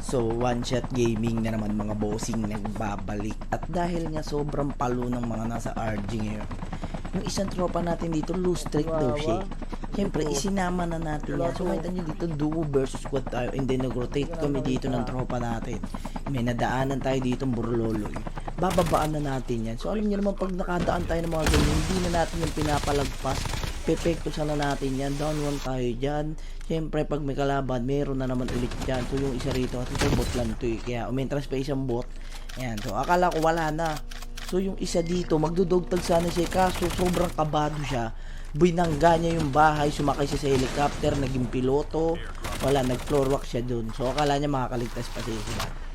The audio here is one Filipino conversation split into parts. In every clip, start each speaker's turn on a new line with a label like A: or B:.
A: So, One Shot Gaming na naman mga bossing nagbabalik. At dahil nga sobrang palo ng mga nasa RG ngayon, yung isang tropa natin dito, loose streak daw siya. Siyempre, isinama na natin yan. So, makita nyo dito, duo versus squad tayo. And then, nag-rotate kami dito ng tropa natin. May nadaanan tayo dito, burloloy. Bababaan na natin yan. So, alam nyo naman, pag nakadaan tayo ng mga ganyan, hindi na natin yung pinapalagpas. Pepekto sana natin yan. Down 1 tayo dyan. Siyempre, pag may kalaban, meron na naman ulit dyan. So, yung isa rito, at ito bot lang ito eh. Kaya, umentras pa isang bot. Ayan. So, akala ko wala na. So, yung isa dito, magdudugtag sana siya. Kaso, sobrang kabado siya. Binangga niya yung bahay. Sumakay siya sa helicopter. Naging piloto. Wala, nag-floor walk siya dun. So, akala niya makakaligtas pa siya.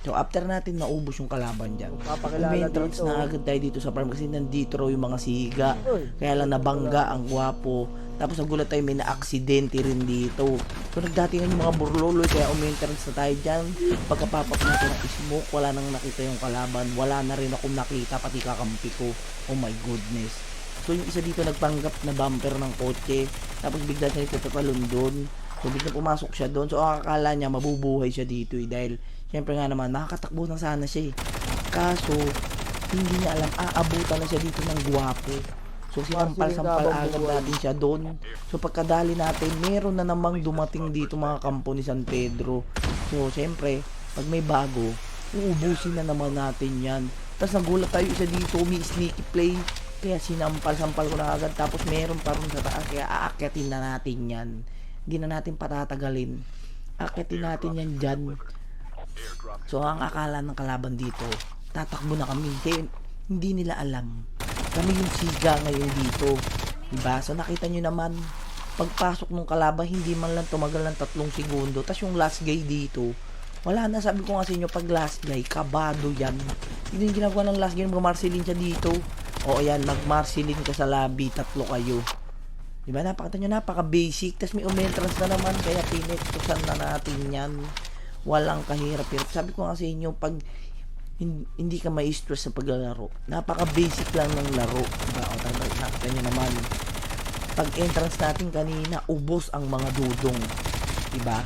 A: So, after natin naubos yung kalaban dyan, umentrance na agad tayo dito sa farm kasi nandito raw yung mga siga. Kaya lang nabangga ang gwapo. Tapos nagulat tayo, may na-aksidente rin dito. So, nagdatingan yung mga burloloy, kaya umentrance na tayo dyan. Pagkapapak natin ng smoke, wala nang nakita yung kalaban. Wala na rin akong nakita, pati kakampi ko. Oh my goodness. So, yung isa dito nagpanggap na bumper ng kotse. Tapos bigla siya nito tatalon doon. So, bigla pumasok siya doon. So, akala niya mabubuhay siya dito eh. Dahil, syempre nga naman, makakatakbo na sana siya eh. Kaso, hindi niya alam, aabutan na siya dito ng gwapo. So, sinampal-sampal agad natin siya doon. So, pagkadali natin, meron na namang dumating dito mga kampo ni San Pedro. So, syempre, pag may bago, uubusin na naman natin yan. Tapos, nagulat tayo isa dito, may sneaky play. Kaya sinampal-sampal ko na agad. Tapos, meron pa rin sa taas. Kaya, aakyatin na natin yan. Hindi na natin patatagalin. Aakyatin natin yan dyan. So, ang akala ng kalaban dito, tatakbo na kami. Hindi nila alam. Kami yung siga ngayon dito. Diba? So, nakita nyo naman, pagpasok ng kalaban, hindi man lang tumagal ng 3 segundo. Tapos yung last guy dito, wala na. Sabi ko nga sa inyo, pag last guy, kabado yan. Hindi yung ginagawa ng last guy, mag-marcelin siya dito. O, ayan, mag-marcelin ka sa lobby, 3 kayo. Diba? Napakita nyo, napaka-basic. Tapos may umentrance na naman, kaya pinektusan na natin yan. Walang kahirap-hirap. Sabi ko nga sa inyo, pag hindi ka ma-stress sa paglalaro, napaka-basic lang ng laro. Diba? O, nakita nyo naman, pag entrance natin kanina, ubos ang mga dudong. Diba?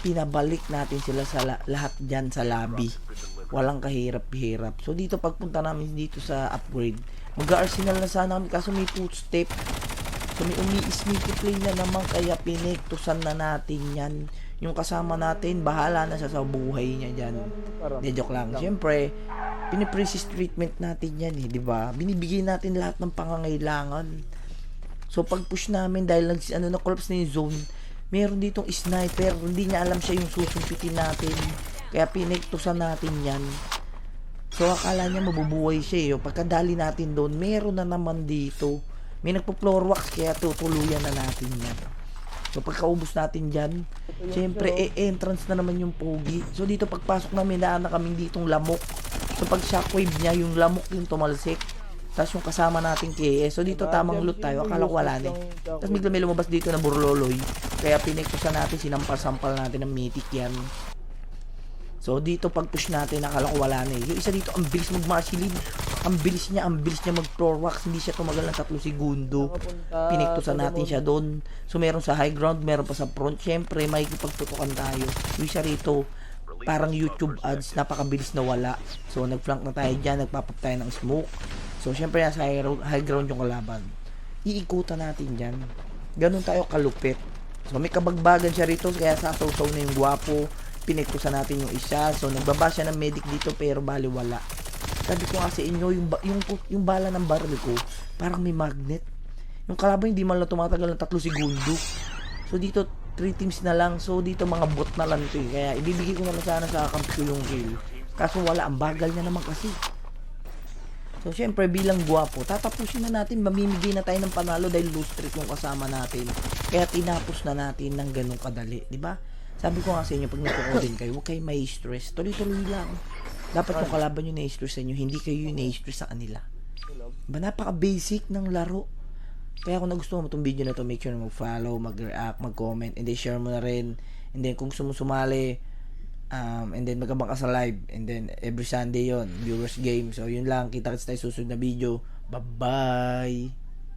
A: Pinabalik natin sila sa lahat dyan sa lobby. Walang kahirap-hirap. So, dito pagpunta namin dito sa upgrade, mag-arsenal na sana kami, kaso may footstep. So, may umi-sneaky play na naman, kaya pinektusan na natin yan. Yung kasama natin, bahala na siya sa buhay niya dyan. Di, joke lang. Siyempre, pinipresis treatment natin yan eh, di ba? Binibigay natin lahat ng pangangailangan. So, pag-push namin, dahil na-collapse na yung zone, meron ditong sniper, hindi niya alam siya yung susumpitin natin. Kaya pinektusan natin yan. So, akala niya mabubuhay siya eh. Pagkadali natin doon, meron na naman dito. May nagpo-floor wax, kaya tutuluyan na natin yan. So, pagkaubos natin dyan, syempre, entrance na naman yung pogi. So, dito pagpasok namin, daan na kami ditong lamok. So, pag shockwave niya, yung lamok yung tumalsik. Tapos yung kasama nating KS. So, dito tamang loot tayo. Akala ko wala na eh. Tapos bigla may lumabas dito na burloloy. Kaya pinektusan natin, sinampal-sampal natin ng mythic yan. So, dito pag-push natin, akala ko wala na eh. Yung isa dito, ang bilis mag-marshilin. Ang bilis niya mag-floor wax. Hindi siya tumagal ng 3 segundo. Piniktusan natin siya doon. So, meron sa high ground, meron pa sa front. Siyempre, may ipagtutukan tayo. Yung isa rito, parang YouTube ads, napakabilis na wala. So, nag-flank na tayo dyan, nagpapap tayo ng smoke. So, siyempre, nasa high ground yung kalaban. Iikutan natin dyan. Ganun tayo kalupit. So, may kabagbagan siya rito, kaya sasaw-saw na yung gwapo. Pinektusan natin yung isa. So, nagbaba siya ng medic dito, pero bali wala. Sabi ko nga sa inyo, yung bala ng barrel ko, parang may magnet. Yung kalaban hindi man lang tumatagal ng 3 segundo. So, dito, 3 teams na lang. So, dito mga bot na lang ito eh. Kaya, ibibigay ko na lang sana sa kampi ko yung kill. Kaso wala, ang bagal niya naman kasi. So, syempre, bilang gwapo, tatapusin na natin, mamimigay na tayo ng panalo dahil loose streak yung kasama natin. Kaya, tinapos na natin ng ganong kadali. Diba? Sabi ko nga sa inyo, pag nagko-codin kayo, huwag kayo may stress. Tuloy-tuloy lang. Dapat yung kalaban yung na-stress sa inyo, hindi kayo yung na-stress sa kanila. Diba? Napaka-basic ng laro. Kaya kung nagustuhan mo itong video na to, make sure na mag-follow, mag-react, mag-comment, and then share mo na rin. And then kung gusto mo sumali, and then magkabang ka sa live, and then every Sunday yon viewers game. So yun lang, kita-kits tayo susunod na video. Bye-bye!